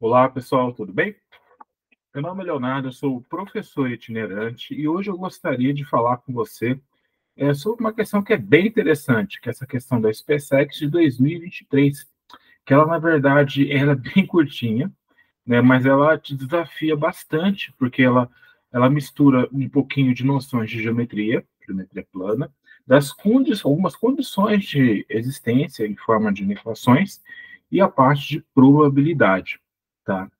Olá, pessoal, tudo bem? Meu nome é Leonardo, eu sou professor itinerante e hoje eu gostaria de falar com você sobre uma questão que é bem interessante, que é essa questão da SpaceX de 2023, que ela, na verdade, ela é bem curtinha, né, mas ela te desafia bastante, porque ela mistura um pouquinho de noções de geometria plana, algumas condições de existência em forma de equações e a parte de probabilidade, tá?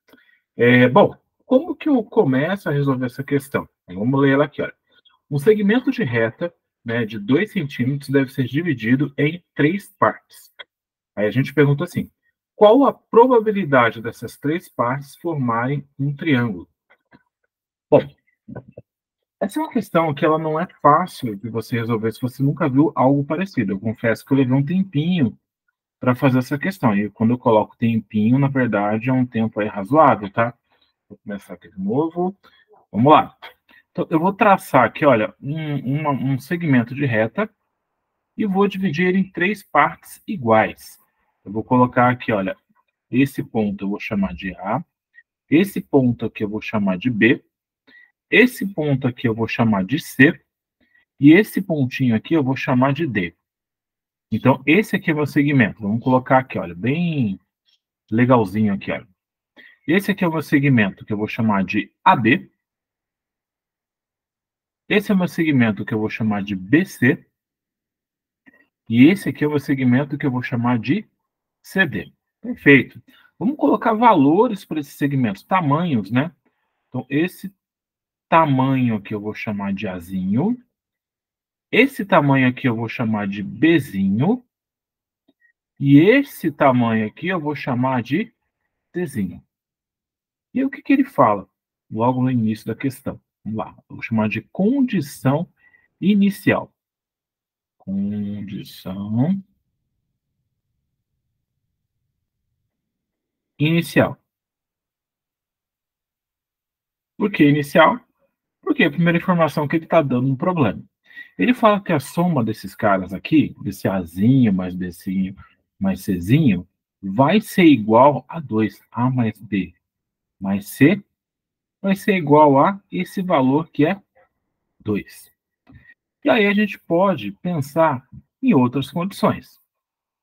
Bom, como que eu começo a resolver essa questão? Vamos ler ela aqui, olha. Um segmento de reta, né, de 2 centímetros deve ser dividido em 3 partes. Aí a gente pergunta assim: qual a probabilidade dessas 3 partes formarem um triângulo? Bom, essa é uma questão que ela não é fácil de você resolver se você nunca viu algo parecido. Eu confesso que eu levei um tempinho para fazer essa questão. E quando eu coloco tempinho, na verdade, é um tempo aí razoável, tá? Vou começar aqui de novo. Vamos lá. Então, eu vou traçar aqui, olha, um segmento de reta e vou dividir ele em 3 partes iguais. Eu vou colocar aqui, olha, esse ponto eu vou chamar de A, esse ponto aqui eu vou chamar de B, esse ponto aqui eu vou chamar de C, e esse pontinho aqui eu vou chamar de D. Então, esse aqui é o meu segmento. Vamos colocar aqui, olha, bem legalzinho aqui, olha. Esse aqui é o meu segmento que eu vou chamar de AB. Esse é o meu segmento que eu vou chamar de BC. E esse aqui é o segmento que eu vou chamar de CD. Perfeito. Vamos colocar valores para esses segmentos, tamanhos, né? Então, esse tamanho aqui eu vou chamar de Azinho. Esse tamanho aqui eu vou chamar de Bzinho. E esse tamanho aqui eu vou chamar de Tzinho. E aí, o que que ele fala? Logo no início da questão. Vamos lá. Eu vou chamar de condição inicial. Condição inicial. Por que inicial? Porque a primeira informação que ele está dando um problema. Ele fala que a soma desses caras aqui, desse Azinho mais Bzinho mais Czinho, vai ser igual a 2. A mais B mais C vai ser igual a esse valor que é 2. E aí a gente pode pensar em outras condições.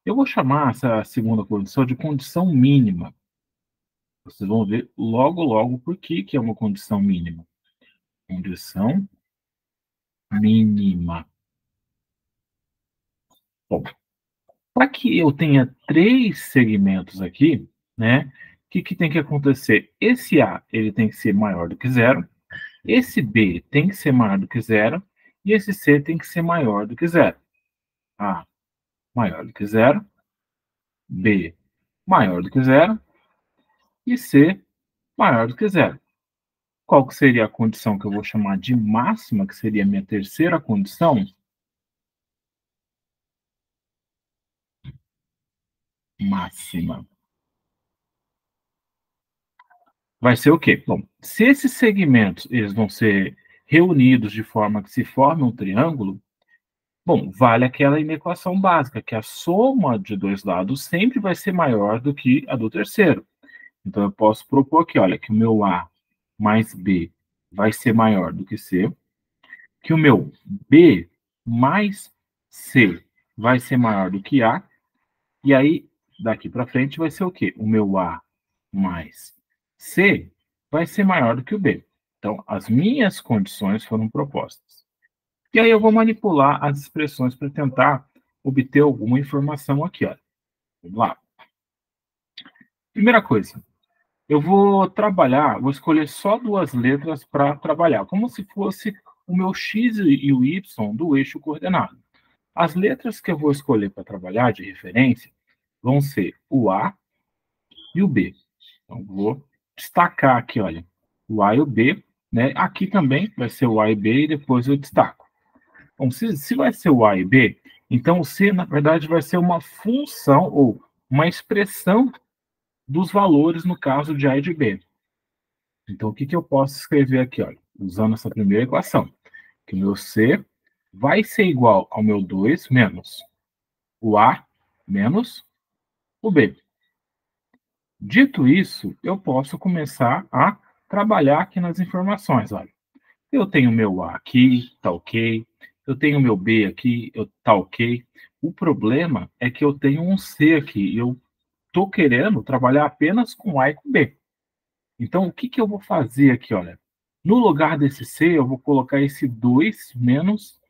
Eu vou chamar essa segunda condição de condição mínima. Vocês vão ver logo, logo por que é uma condição mínima. Condição mínima. Bom, para que eu tenha 3 segmentos aqui, né, o que que tem que acontecer? Esse A, ele tem que ser maior do que zero, esse B tem que ser maior do que zero, e esse C tem que ser maior do que zero. A maior do que zero, B maior do que zero e C maior do que zero. Qual que seria a condição que eu vou chamar de máxima, que seria a minha terceira condição? Máxima. Vai ser o quê? Bom, se esses segmentos eles vão ser reunidos de forma que se forme um triângulo, bom, vale aquela inequação básica, que a soma de dois lados sempre vai ser maior do que a do terceiro. Então, eu posso propor aqui, olha, que o meu A mais B vai ser maior do que C, que o meu B mais C vai ser maior do que A, e aí, daqui para frente, vai ser o quê? O meu A mais C vai ser maior do que o B. Então, as minhas condições foram propostas. E aí eu vou manipular as expressões para tentar obter alguma informação aqui. Ó. Vamos lá. Primeira coisa, eu vou escolher só 2 letras para trabalhar, como se fosse o meu x e o y do eixo coordenado. As letras que eu vou escolher para trabalhar de referência vão ser o A e o B. Então, vou destacar aqui, olha, o A e o B, né? Aqui também vai ser o A e B e depois eu destaco. Bom, se vai ser o A e B, então o C, na verdade, vai ser uma função ou uma expressão dos valores no caso de A e de B. Então, o que, que eu posso escrever aqui, olha, usando essa primeira equação? Que o meu C vai ser igual ao meu 2 menos o A menos o B. Dito isso, eu posso começar a trabalhar aqui nas informações. Olha, eu tenho meu A aqui, tá ok. Eu tenho meu B aqui, tá ok. O problema é que eu tenho um C aqui e eu estou querendo trabalhar apenas com A e com B. Então, o que que eu vou fazer aqui, olha? No lugar desse C, eu vou colocar esse 2 menos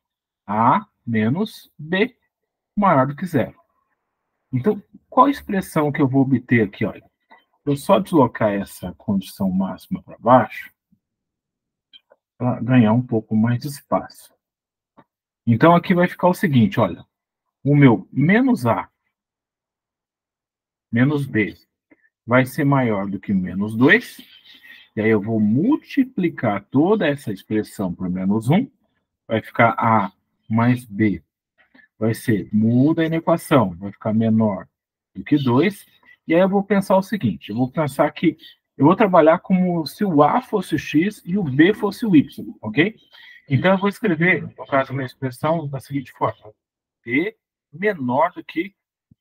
A menos B maior do que zero. Então, qual expressão que eu vou obter aqui, olha? Eu só deslocar essa condição máxima para baixo, para ganhar um pouco mais de espaço. Então, aqui vai ficar o seguinte, olha. O meu menos A menos B vai ser maior do que menos 2. E aí eu vou multiplicar toda essa expressão por menos 1. Vai ficar A mais B. Vai ser, muda aí na equação, vai ficar menor do que 2. E aí eu vou pensar o seguinte, eu vou pensar que eu vou trabalhar como se o A fosse o X e o B fosse o Y, ok? Então eu vou escrever, no caso, a minha expressão da seguinte forma. B menor do que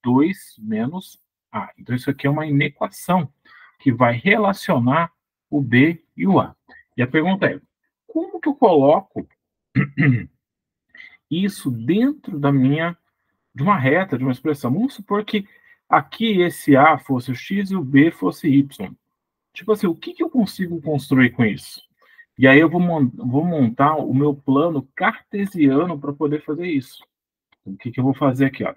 2 menos A. Então isso aqui é uma inequação que vai relacionar o B e o A. E a pergunta é, como que eu coloco isso dentro de uma reta, de uma expressão? Vamos supor que aqui esse A fosse o X e o B fosse Y. Tipo assim, o que que eu consigo construir com isso? E aí eu vou montar o meu plano cartesiano para poder fazer isso. O que que eu vou fazer aqui, ó?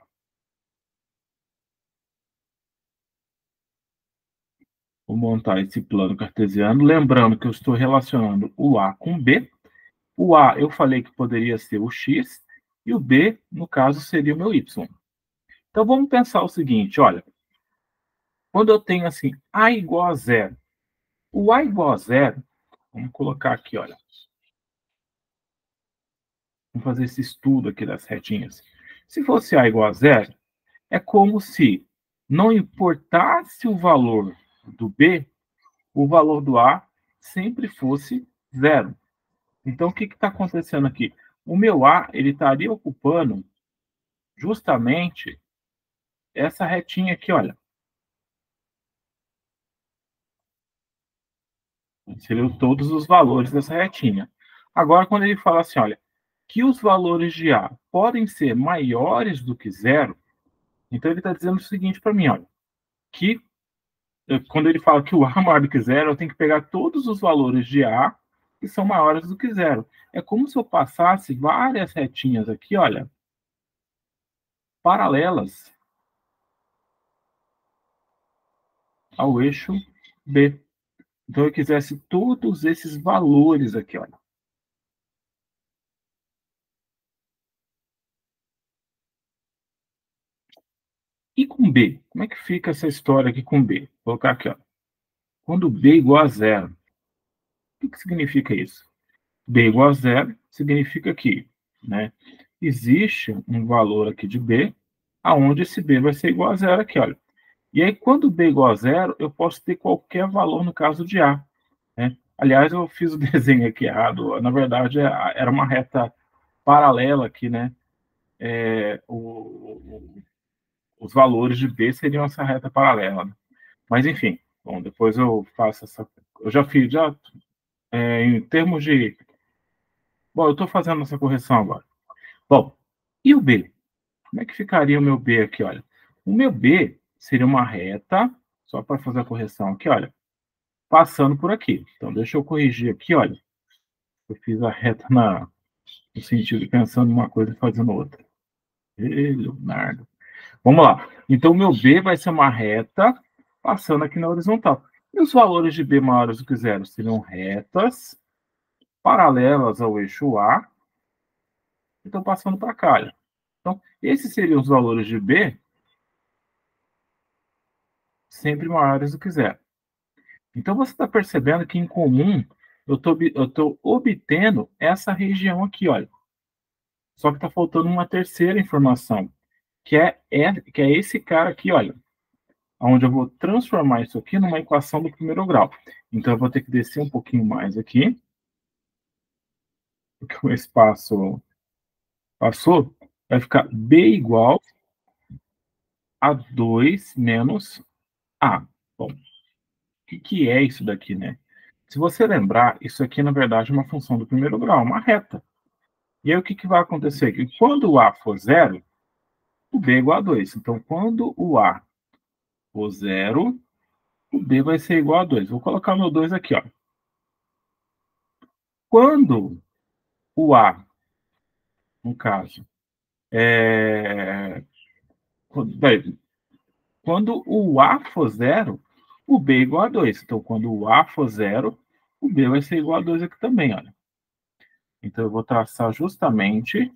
Vou montar esse plano cartesiano, lembrando que eu estou relacionando o A com o B. O A eu falei que poderia ser o X, e o B, no caso, seria o meu Y. Então vamos pensar o seguinte, olha, quando eu tenho assim, A igual a zero, o A igual a zero, vamos colocar aqui, olha, vamos fazer esse estudo aqui das retinhas. Se fosse A igual a zero, é como se não importasse o valor do B, o valor do A sempre fosse zero. Então, o que está acontecendo aqui? O meu A, ele estaria ocupando justamente essa retinha aqui, olha. Seriam todos os valores dessa retinha. Agora, quando ele fala assim, olha, que os valores de A podem ser maiores do que zero, então ele está dizendo o seguinte para mim, olha, que quando ele fala que o A é maior do que zero, eu tenho que pegar todos os valores de A que são maiores do que zero. É como se eu passasse várias retinhas aqui, olha, paralelas ao eixo B. Então, eu quisesse todos esses valores aqui, olha. E com B? Como é que fica essa história aqui com B? Vou colocar aqui, ó. Quando B igual a zero, o que significa isso? B igual a zero significa que, né, existe um valor aqui de B, aonde esse B vai ser igual a zero aqui, olha. E aí, quando B igual a zero, eu posso ter qualquer valor no caso de A. Né? Aliás, eu fiz o desenho aqui errado. Na verdade, era uma reta paralela aqui, né? Os valores de B seriam essa reta paralela. Né? Mas, enfim, bom, depois eu faço essa. Eu já fiz, em termos de. Bom, eu estou fazendo essa correção agora. Bom, e o B? Como é que ficaria o meu B aqui? Olha, o meu B seria uma reta, só para fazer a correção aqui, olha, passando por aqui. Então, deixa eu corrigir aqui, olha. Eu fiz a reta no sentido de pensando uma coisa e fazendo outra. Ei, Leonardo. Vamos lá. Então, o meu B vai ser uma reta passando aqui na horizontal. E os valores de B maiores do que zero seriam retas paralelas ao eixo A e estão passando para cá. Olha. Então, esses seriam os valores de B sempre maiores do que zero. Então, você está percebendo que, em comum, eu estou obtendo essa região aqui, olha. Só que está faltando uma terceira informação, que é esse cara aqui, olha. Onde eu vou transformar isso aqui numa equação do primeiro grau. Então, eu vou ter que descer um pouquinho mais aqui, porque o espaço passou, vai ficar B igual a 2 menos A. Bom, que é isso daqui, né? Se você lembrar, isso aqui, na verdade, é uma função do primeiro grau, uma reta. E aí, o que vai acontecer? Que quando o A for zero, o B é igual a 2. Então, quando o A for zero, o B vai ser igual a 2. Vou colocar o meu 2 aqui, ó. Quando o A, no caso, é... Quando o A for zero, o B é igual a 2. Então, quando o A for zero, o B vai ser igual a 2 aqui também, olha. Então, eu vou traçar justamente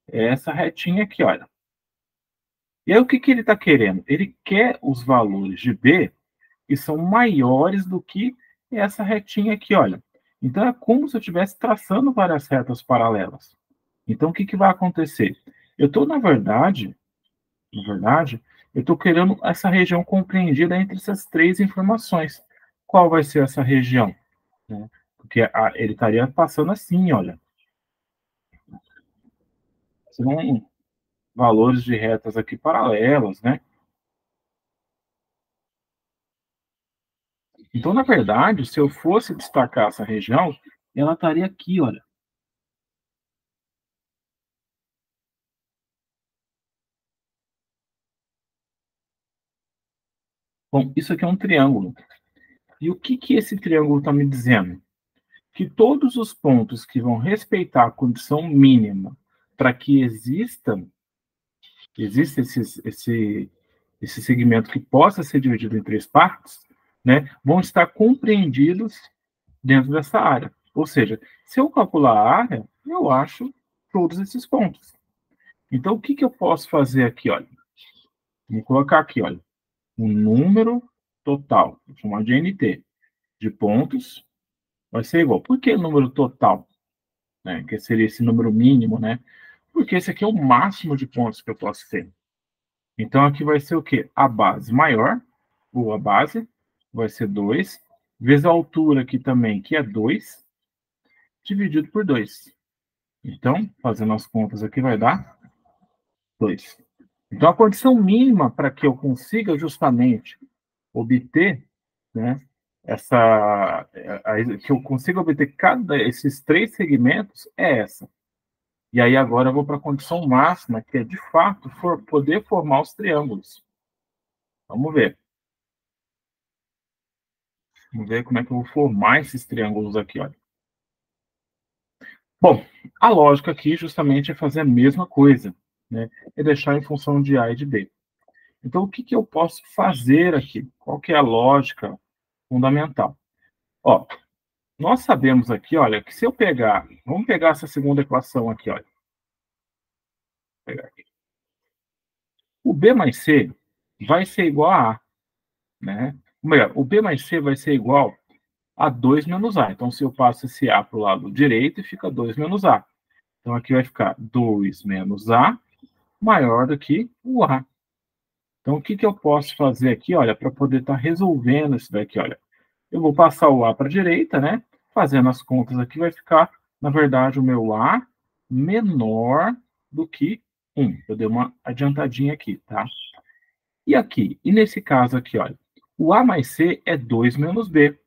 essa retinha aqui, olha. E aí, o que ele está querendo? Ele quer os valores de B que são maiores do que essa retinha aqui, olha. Então, é como se eu estivesse traçando várias retas paralelas. Então, o que vai acontecer? Eu estou, na verdade, eu estou querendo essa região compreendida entre essas três informações. Qual vai ser essa região? Né? Porque ele estaria passando assim, olha. São valores de retas aqui paralelas, né? Então, na verdade, se eu fosse destacar essa região, ela estaria aqui, olha. Bom, isso aqui é um triângulo. E o que esse triângulo está me dizendo? Que todos os pontos que vão respeitar a condição mínima para que exista esse segmento que possa ser dividido em três partes, né, vão estar compreendidos dentro dessa área. Ou seja, se eu calcular a área, eu acho todos esses pontos. Então, o que eu posso fazer aqui? Olha, vou colocar aqui, olha, o número total, vou chamar de NT, de pontos, vai ser igual. Por que número total? Né, que seria esse número mínimo, né? Porque esse aqui é o máximo de pontos que eu posso ter. Então, aqui vai ser o quê? A base maior, ou a base, vai ser 2, vezes a altura aqui também, que é 2, dividido por 2. Então, fazendo as contas aqui, vai dar 2. Então, a condição mínima para que eu consiga justamente obter, né, que eu consiga obter esses três segmentos é essa. E aí agora eu vou para a condição máxima, que é de fato poder formar os triângulos. Vamos ver. Vamos ver como é que eu vou formar esses triângulos aqui, olha. Bom, a lógica aqui justamente é fazer a mesma coisa, né? É deixar em função de A e de B. Então, o que eu posso fazer aqui? Qual que é a lógica fundamental? Ó, nós sabemos aqui, olha, que se eu pegar, vamos pegar essa segunda equação aqui, olha. Vou pegar aqui. O B mais C vai ser igual a A, né? Ou melhor, o B mais C vai ser igual a 2 menos A. Então, se eu passo esse A para o lado direito, fica 2 menos A. Então, aqui vai ficar 2 menos A maior do que o A. Então, o que eu posso fazer aqui, olha, para poder estar resolvendo isso daqui, olha. Eu vou passar o A para a direita, né? Fazendo as contas aqui, vai ficar, na verdade, o meu A menor do que 1. Eu dei uma adiantadinha aqui, tá? E aqui, e nesse caso aqui, olha, o A mais C é 2 menos B.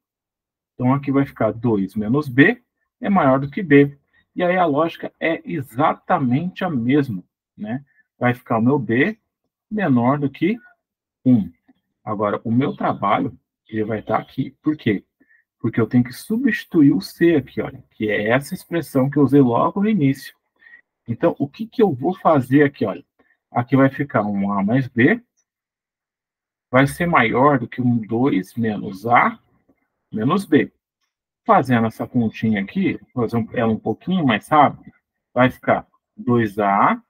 Então, aqui vai ficar 2 menos B é maior do que B. E aí a lógica é exatamente a mesma, né? Vai ficar o meu B menor do que 1. Agora, o meu trabalho, ele vai estar aqui. Por quê? Porque eu tenho que substituir o C aqui, olha, que é essa expressão que eu usei logo no início. Então, o que eu vou fazer aqui, olha? Aqui vai ficar um A mais B, vai ser maior do que um 2 menos A menos B. Fazendo essa continha aqui, fazer ela um pouquinho mais rápido, vai ficar 2A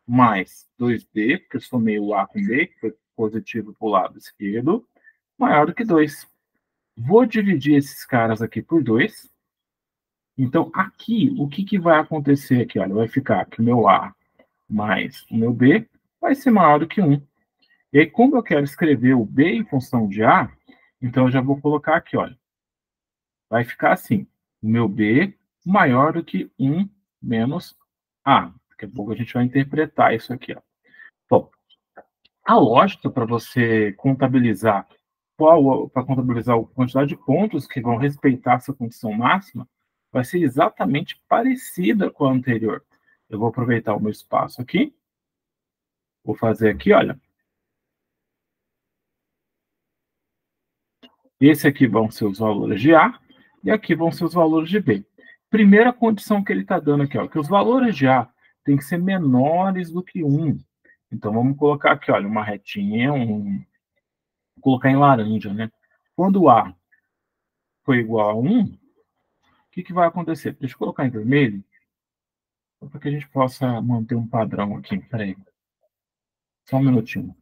mais 2B, porque eu somei o A com B, que foi positivo para o lado esquerdo, maior do que 2. Vou dividir esses caras aqui por 2. Então, aqui, o que vai acontecer aqui? Olha, vai ficar que o meu A mais o meu B vai ser maior do que 1. E aí, como eu quero escrever o B em função de A, então eu já vou colocar aqui, olha. Vai ficar assim, o meu B maior do que 1 menos A. Daqui a pouco a gente vai interpretar isso aqui, ó. Bom, a lógica para você contabilizar para contabilizar a quantidade de pontos que vão respeitar essa condição máxima, vai ser exatamente parecida com a anterior. Eu vou aproveitar o meu espaço aqui, vou fazer aqui, olha. Esse aqui vão ser os valores de A, e aqui vão ser os valores de B. Primeira condição que ele está dando aqui, ó, que os valores de A têm que ser menores do que 1. Então, vamos colocar aqui, olha, uma retinha, vou colocar em laranja, né? Quando A for igual a 1, o que vai acontecer? Deixa eu colocar em vermelho, para que a gente possa manter um padrão aqui. Espera aí. Só um minutinho.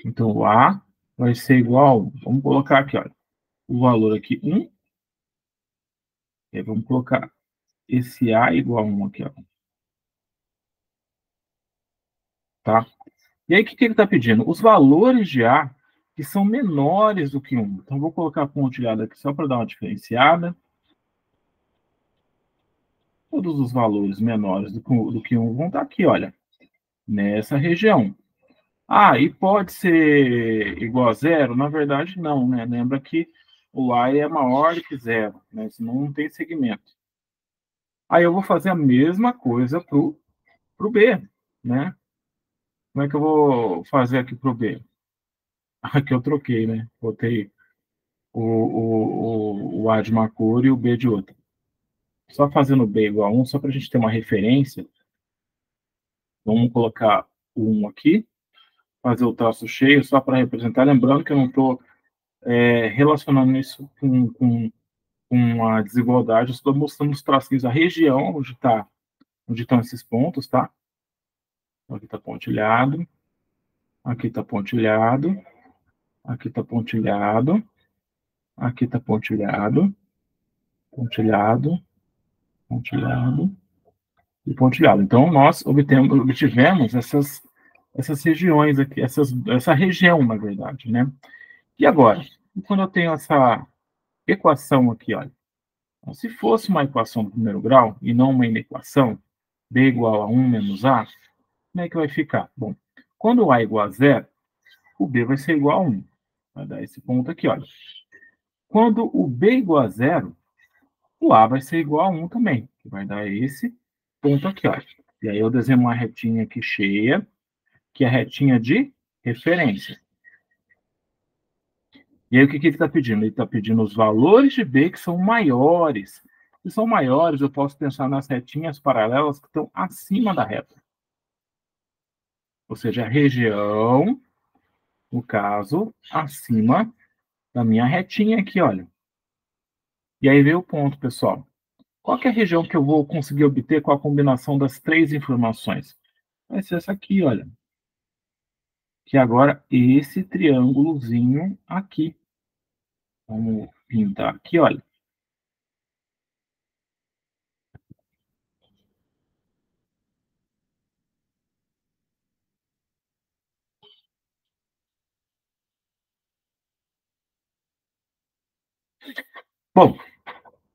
Então, o A vai ser igual, vamos colocar aqui, olha, o valor aqui 1, e aí vamos colocar esse A igual a 1 aqui, ó. Tá? E aí, o que ele está pedindo? Os valores de A que são menores do que 1. Então, vou colocar a pontilhada aqui só para dar uma diferenciada. Todos os valores menores do que 1 vão estar aqui, olha, nessa região. Ah, e pode ser igual a 0? Na verdade, não, né? Lembra que o A é maior do que 0, né? Senão não tem segmento. Aí eu vou fazer a mesma coisa para o B, né? Como é que eu vou fazer aqui para o B? Aqui eu troquei, né? Botei o A de uma cor e o B de outra. Só fazendo o B igual a 1, só para a gente ter uma referência. Vamos colocar o 1 aqui, fazer o traço cheio, só para representar. Lembrando que eu não estou relacionando isso com a desigualdade, eu estou mostrando os tracinhos, a região onde estão esses pontos, tá? Aqui está pontilhado, aqui está pontilhado, aqui está pontilhado, aqui está pontilhado, pontilhado, pontilhado e pontilhado. Então, nós obtivemos essas regiões aqui, essa região, na verdade, né? E agora, quando eu tenho essa equação aqui, olha, então, se fosse uma equação do primeiro grau e não uma inequação, B igual a 1 menos A, como é que vai ficar? Bom, quando o A é igual a 0, o B vai ser igual a 1. Vai dar esse ponto aqui, olha. Quando o B é igual a 0, o A vai ser igual a 1 também, que vai dar esse ponto aqui, olha. E aí eu desenho uma retinha aqui cheia, que é a retinha de referência. E aí o que ele está pedindo? Ele está pedindo os valores de B que são maiores. Se são maiores, eu posso pensar nas retinhas paralelas que estão acima da reta. Ou seja, a região, no caso, acima da minha retinha aqui, olha. E aí veio o ponto, pessoal. Qual que é a região que eu vou conseguir obter com a combinação das três informações? Vai ser essa aqui, olha. Que agora esse triângulozinho aqui. Vamos pintar aqui, olha. Bom,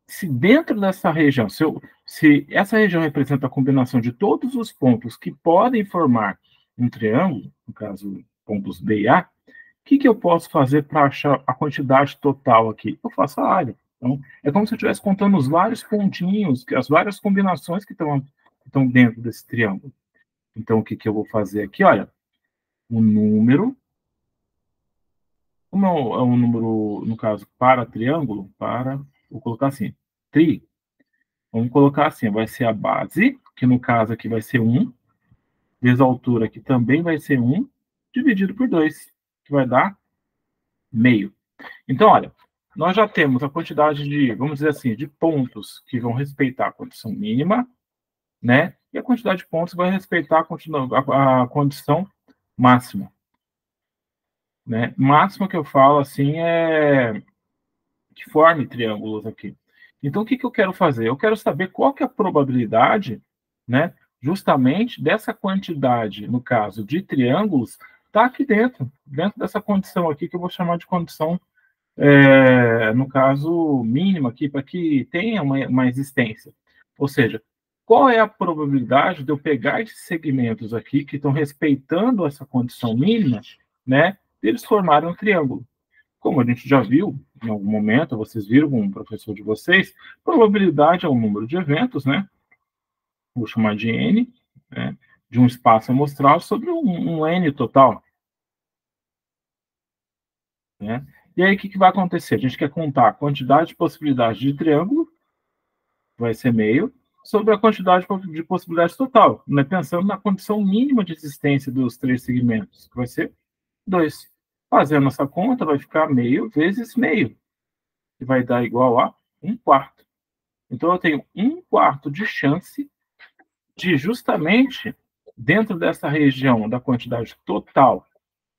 se dentro dessa região, se essa região representa a combinação de todos os pontos que podem formar um triângulo, no caso, pontos B e A, o que eu posso fazer para achar a quantidade total aqui? Eu faço a área. Então, é como se eu estivesse contando os vários pontinhos, as várias combinações que estão dentro desse triângulo. Então, o que eu vou fazer aqui? Olha, o número, como é um número, no caso, para triângulo, vou colocar assim, tri, vamos colocar assim, vai ser a base, que no caso aqui vai ser 1, vezes a altura, que também vai ser 1, dividido por 2, que vai dar meio. Então, olha, nós já temos a quantidade de, vamos dizer assim, de pontos que vão respeitar a condição mínima, né? E a quantidade de pontos vai respeitar a condição máxima. Né? Máxima que eu falo, assim, é que forme triângulos aqui. Então, o que eu quero fazer? Eu quero saber qual que é a probabilidade, né, justamente dessa quantidade, no caso de triângulos, tá aqui dentro dessa condição aqui, que eu vou chamar de condição, no caso, mínima aqui, para que tenha uma existência. Ou seja, qual é a probabilidade de eu pegar esses segmentos aqui, que estão respeitando essa condição mínima, né, eles formarem um triângulo. Como a gente já viu, em algum momento, vocês viram com um professor de vocês, probabilidade é o número de eventos, né? Vou chamar de N, né? De um espaço amostral sobre um N total, né? E aí, o que vai acontecer? A gente quer contar a quantidade de possibilidades de triângulo, vai ser meio, sobre a quantidade de possibilidades total, né? Pensando na condição mínima de existência dos três segmentos, que vai ser 2. Fazendo essa conta, vai ficar meio vezes meio, que vai dar igual a 1/4. Então, eu tenho 1/4 de chance de, justamente, dentro dessa região da quantidade total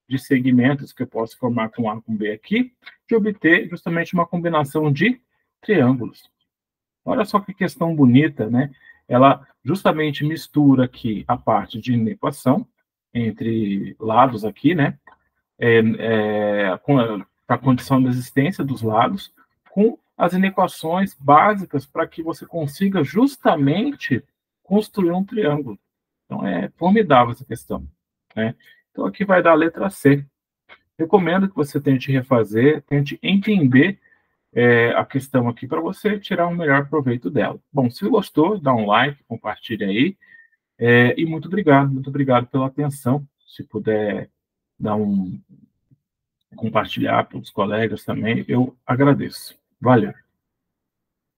de segmentos que eu posso formar com A com B aqui, de obter justamente uma combinação de triângulos. Olha só que questão bonita, né? Ela justamente mistura aqui a parte de inequação entre lados aqui, né? Com a condição da existência dos lados, com as inequações básicas para que você consiga justamente construir um triângulo. Então, é formidável essa questão, né? Então, aqui vai dar a letra C. Recomendo que você tente refazer, tente entender a questão aqui para você tirar um melhor proveito dela. Bom, se gostou, dá um like, compartilha aí, e muito obrigado pela atenção. Se puder dar compartilhar para os colegas também, eu agradeço. Valeu.